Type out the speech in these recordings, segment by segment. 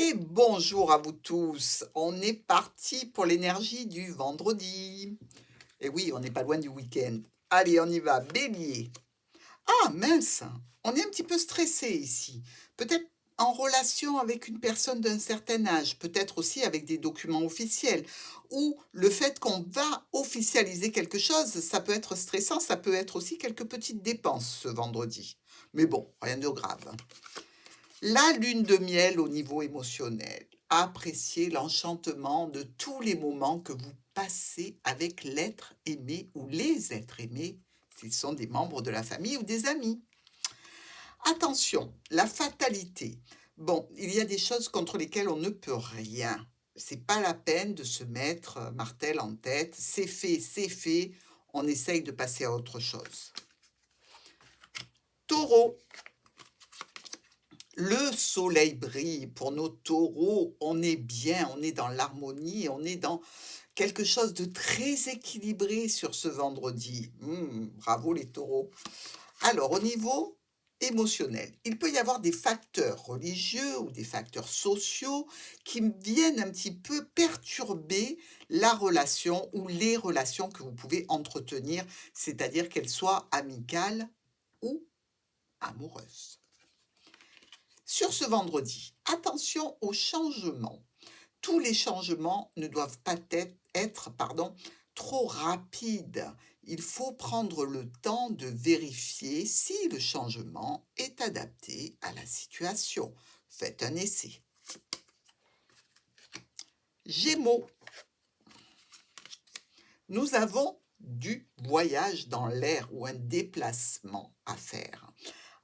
Et bonjour à vous tous. On est parti pour l'énergie du vendredi. Et oui, on n'est pas loin du week-end. Allez, on y va. Bélier. Ah, mince, on est un petit peu stressé ici. Peut-être en relation avec une personne d'un certain âge, peut-être aussi avec des documents officiels, ou le fait qu'on va officialiser quelque chose, ça peut être stressant, ça peut être aussi quelques petites dépenses ce vendredi. Mais bon, rien de grave. La lune de miel au niveau émotionnel. Appréciez l'enchantement de tous les moments que vous passez avec l'être aimé ou les êtres aimés, s'ils sont des membres de la famille ou des amis. Attention, la fatalité. Bon, il y a des choses contre lesquelles on ne peut rien. C'est pas la peine de se mettre martel en tête. C'est fait, c'est fait. On essaye de passer à autre chose. Taureau. Le soleil brille pour nos taureaux, on est bien, on est dans l'harmonie, on est dans quelque chose de très équilibré sur ce vendredi. Bravo les taureaux. Alors, au niveau émotionnel, il peut y avoir des facteurs religieux ou des facteurs sociaux qui viennent un petit peu perturber la relation ou les relations que vous pouvez entretenir, c'est-à-dire qu'elles soient amicales ou amoureuses. Sur ce vendredi, attention aux changements. Tous les changements ne doivent pas être trop rapides. Il faut prendre le temps de vérifier si le changement est adapté à la situation. Faites un essai. Gémeaux, nous avons du voyage dans l'air ou un déplacement à faire.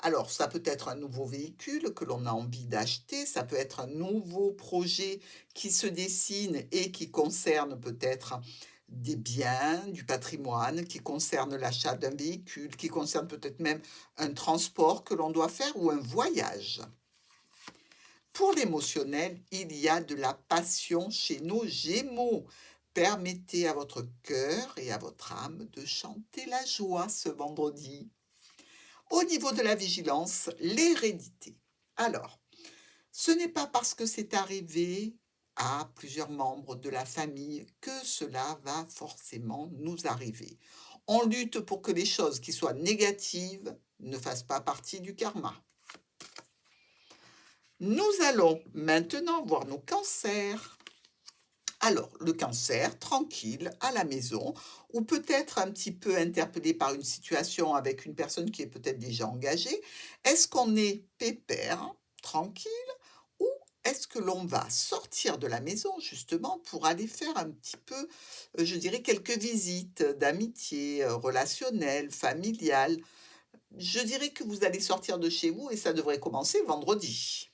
Alors, ça peut être un nouveau véhicule que l'on a envie d'acheter, ça peut être un nouveau projet qui se dessine et qui concerne peut-être des biens, du patrimoine, qui concerne l'achat d'un véhicule, qui concerne peut-être même un transport que l'on doit faire ou un voyage. Pour l'émotionnel, il y a de la passion chez nos Gémeaux. Permettez à votre cœur et à votre âme de chanter la joie ce vendredi. Au niveau de la vigilance, l'hérédité. Alors, ce n'est pas parce que c'est arrivé à plusieurs membres de la famille que cela va forcément nous arriver. On lutte pour que les choses qui soient négatives ne fassent pas partie du karma. Nous allons maintenant voir nos cancers. Alors, le cancer, tranquille, à la maison, ou peut-être un petit peu interpellé par une situation avec une personne qui est peut-être déjà engagée. Est-ce qu'on est pépère, tranquille, ou est-ce que l'on va sortir de la maison justement pour aller faire un petit peu, je dirais, quelques visites d'amitié, relationnelles, familiales. Je dirais que vous allez sortir de chez vous et ça devrait commencer vendredi.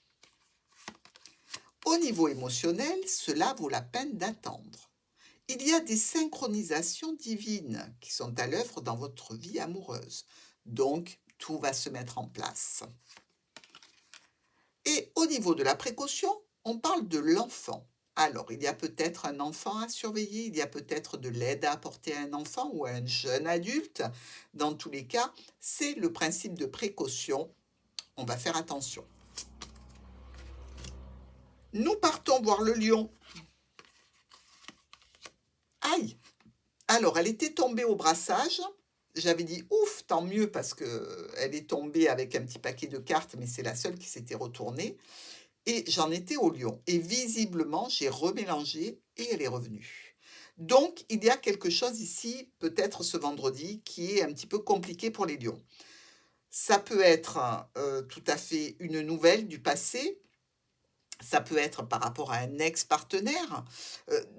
Au niveau émotionnel, cela vaut la peine d'attendre. Il y a des synchronisations divines qui sont à l'œuvre dans votre vie amoureuse. Donc, tout va se mettre en place. Et au niveau de la précaution, on parle de l'enfant. Alors, il y a peut-être un enfant à surveiller, il y a peut-être de l'aide à apporter à un enfant ou à un jeune adulte. Dans tous les cas, c'est le principe de précaution. On va faire attention. Nous partons voir le lion. Aïe! Alors, elle était tombée au brassage. J'avais dit ouf, tant mieux parce que elle est tombée avec un petit paquet de cartes, mais c'est la seule qui s'était retournée. Et j'en étais au lion. Et visiblement, j'ai remélangé et elle est revenue. Donc, il y a quelque chose ici, peut-être ce vendredi, qui est un petit peu compliqué pour les lions. Ça peut être tout à fait une nouvelle du passé. Ça peut être par rapport à un ex-partenaire.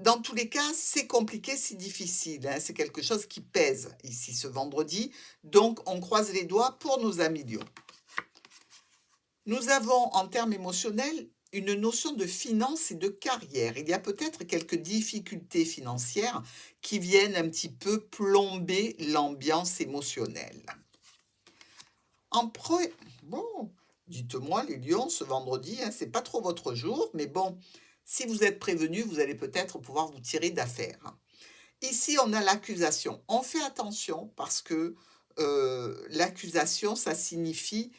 Dans tous les cas, c'est compliqué, c'est difficile, hein. C'est quelque chose qui pèse ici ce vendredi. Donc, on croise les doigts pour nos amis lions. Nous avons, en termes émotionnels, une notion de finance et de carrière. Il y a peut-être quelques difficultés financières qui viennent un petit peu plomber l'ambiance émotionnelle. Bon, dites-moi les lions, ce vendredi, hein, c'est pas trop votre jour, mais bon, si vous êtes prévenus, vous allez peut-être pouvoir vous tirer d'affaire. Ici, on a l'accusation. On fait attention parce que l'accusation, ça signifie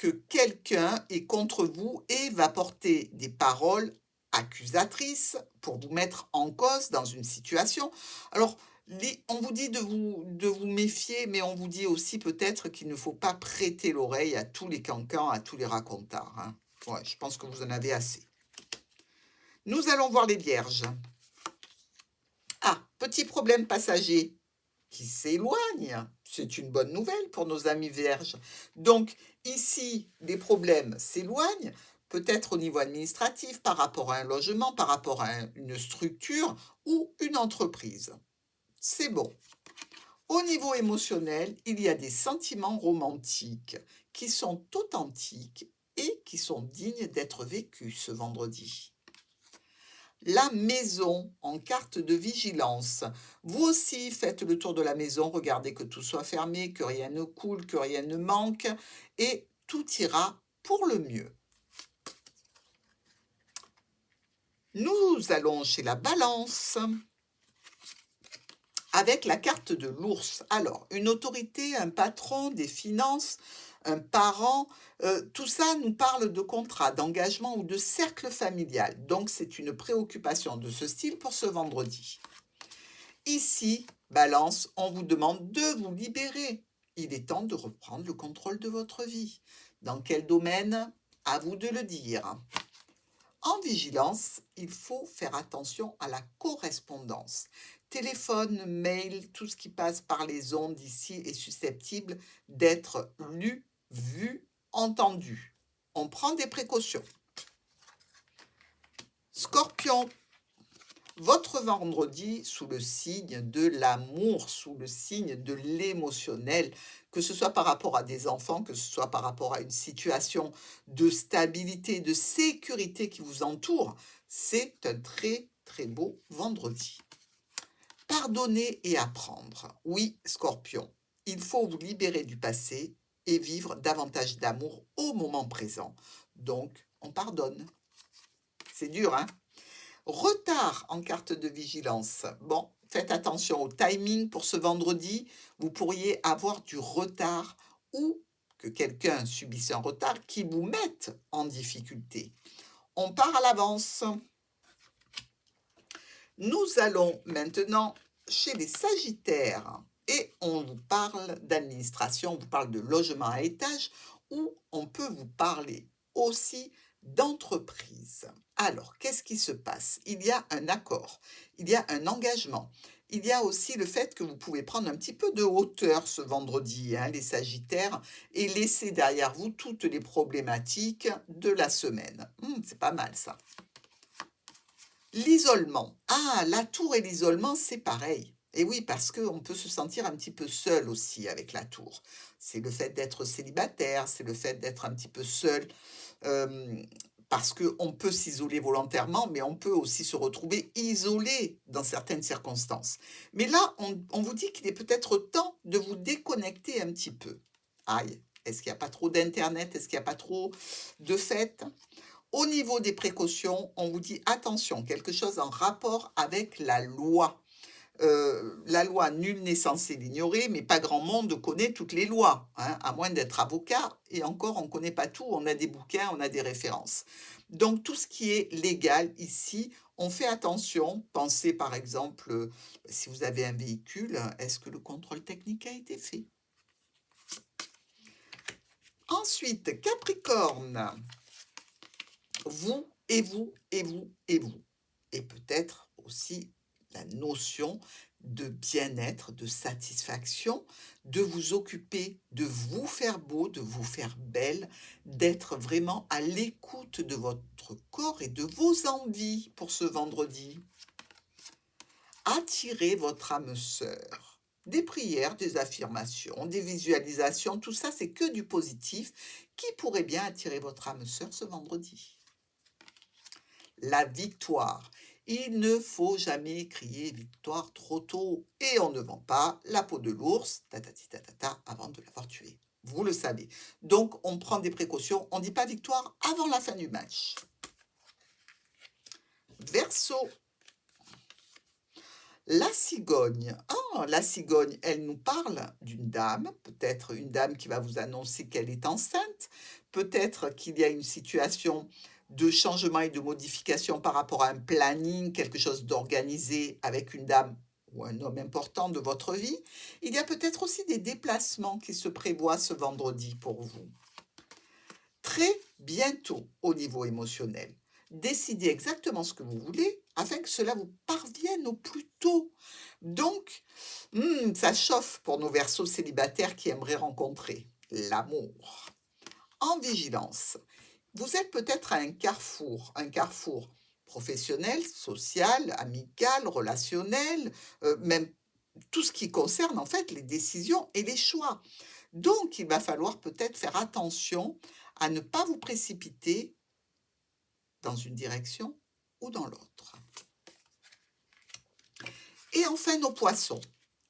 que quelqu'un est contre vous et va porter des paroles accusatrices pour vous mettre en cause dans une situation. Alors, on vous dit de vous méfier, mais on vous dit aussi peut-être qu'il ne faut pas prêter l'oreille à tous les cancans, à tous les racontars, hein. Ouais, je pense que vous en avez assez. Nous allons voir les vierges. Ah, petit problème passager qui s'éloigne. C'est une bonne nouvelle pour nos amis vierges. Donc, ici, les problèmes s'éloignent, peut-être au niveau administratif, par rapport à un logement, par rapport à une structure ou une entreprise. C'est bon. Au niveau émotionnel, il y a des sentiments romantiques qui sont authentiques et qui sont dignes d'être vécus ce vendredi. La maison en carte de vigilance. Vous aussi, faites le tour de la maison, regardez que tout soit fermé, que rien ne coule, que rien ne manque, et tout ira pour le mieux. Nous allons chez la balance avec la carte de l'ours. Alors, une autorité, un patron, des finances, un parent, tout ça nous parle de contrat, d'engagement ou de cercle familial. Donc, c'est une préoccupation de ce style pour ce vendredi. Ici, Balance, on vous demande de vous libérer. Il est temps de reprendre le contrôle de votre vie. Dans quel domaine? À vous de le dire. En vigilance, il faut faire attention à la correspondance. Téléphone, mail, tout ce qui passe par les ondes ici est susceptible d'être lu, vu, entendu. On prend des précautions. Scorpion, votre vendredi sous le signe de l'amour, sous le signe de l'émotionnel, que ce soit par rapport à des enfants, que ce soit par rapport à une situation de stabilité, de sécurité qui vous entoure, c'est un très très beau vendredi. Pardonner et apprendre. Oui, Scorpion, il faut vous libérer du passé et vivre davantage d'amour au moment présent. Donc, on pardonne. C'est dur, hein? Retard en carte de vigilance. Bon, faites attention au timing pour ce vendredi. Vous pourriez avoir du retard ou que quelqu'un subisse un retard qui vous mette en difficulté. On part à l'avance. Nous allons maintenant chez les Sagittaires et on vous parle d'administration, on vous parle de logement à étage ou on peut vous parler aussi d'entreprise. Alors, qu'est-ce qui se passe? Il y a un accord, il y a un engagement. Il y a aussi le fait que vous pouvez prendre un petit peu de hauteur ce vendredi, hein, les Sagittaires, et laisser derrière vous toutes les problématiques de la semaine. C'est pas mal ça. L'isolement. Ah, la tour et l'isolement, c'est pareil. Et oui, parce qu'on peut se sentir un petit peu seul aussi avec la tour. C'est le fait d'être célibataire, c'est le fait d'être un petit peu seul, parce qu'on peut s'isoler volontairement, mais on peut aussi se retrouver isolé dans certaines circonstances. Mais là, on vous dit qu'il est peut-être temps de vous déconnecter un petit peu. Aïe, est-ce qu'il n'y a pas trop d'internet? Est-ce qu'il n'y a pas trop de fêtes? Au niveau des précautions, on vous dit attention, quelque chose en rapport avec la loi. La loi, nul n'est censé l'ignorer, mais pas grand monde connaît toutes les lois, hein, à moins d'être avocat, et encore, on ne connaît pas tout, on a des bouquins, on a des références. Donc, tout ce qui est légal ici, on fait attention. Pensez par exemple, si vous avez un véhicule, est-ce que le contrôle technique a été fait? Ensuite, Capricorne. Vous et vous et vous et vous. Et peut-être aussi la notion de bien-être, de satisfaction, de vous occuper, de vous faire beau, de vous faire belle, d'être vraiment à l'écoute de votre corps et de vos envies pour ce vendredi. Attirez votre âme sœur. Des prières, des affirmations, des visualisations, tout ça c'est que du positif qui pourrait bien attirer votre âme sœur ce vendredi. La victoire. Il ne faut jamais crier victoire trop tôt et on ne vend pas la peau de l'ours avant de l'avoir tué. Vous le savez. Donc, on prend des précautions. On ne dit pas victoire avant la fin du match. Verseau. La cigogne. Ah, la cigogne, elle nous parle d'une dame, peut-être une dame qui va vous annoncer qu'elle est enceinte, peut-être qu'il y a une situation de changement et de modification par rapport à un planning, quelque chose d'organisé avec une dame ou un homme important de votre vie. Il y a peut-être aussi des déplacements qui se prévoient ce vendredi pour vous. Très bientôt au niveau émotionnel. Décidez exactement ce que vous voulez afin que cela vous parvienne au plus tôt. Donc, ça chauffe pour nos Verseaux célibataires qui aimeraient rencontrer l'amour. En vigilance, vous êtes peut-être à un carrefour professionnel, social, amical, relationnel, même tout ce qui concerne en fait les décisions et les choix. Donc, il va falloir peut-être faire attention à ne pas vous précipiter dans une direction ou dans l'autre. Et enfin, nos poissons.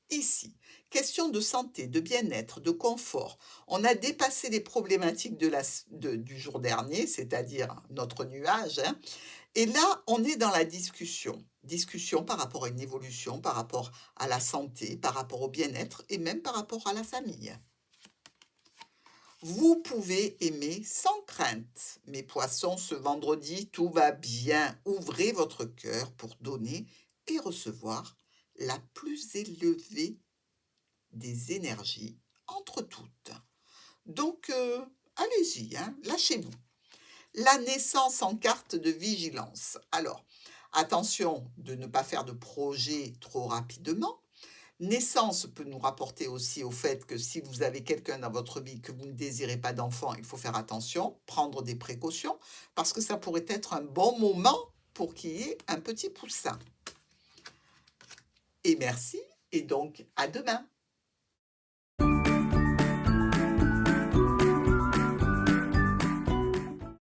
Ici, question de santé, de bien-être, de confort. On a dépassé les problématiques du jour dernier, c'est-à-dire notre nuage, hein. Et là, on est dans la discussion. Discussion par rapport à une évolution, par rapport à la santé, par rapport au bien-être et même par rapport à la famille. Vous pouvez aimer sans crainte. Mes poissons, ce vendredi, tout va bien. Ouvrez votre cœur pour donner et recevoir la plus élevée des énergies entre toutes. Donc, allez-y, hein, lâchez-vous. La naissance en carte de vigilance. Alors, attention de ne pas faire de projet trop rapidement. Naissance peut nous rapporter aussi au fait que si vous avez quelqu'un dans votre vie que vous ne désirez pas d'enfant, il faut faire attention, prendre des précautions, parce que ça pourrait être un bon moment pour qu'il y ait un petit poussin. Et merci, et donc à demain.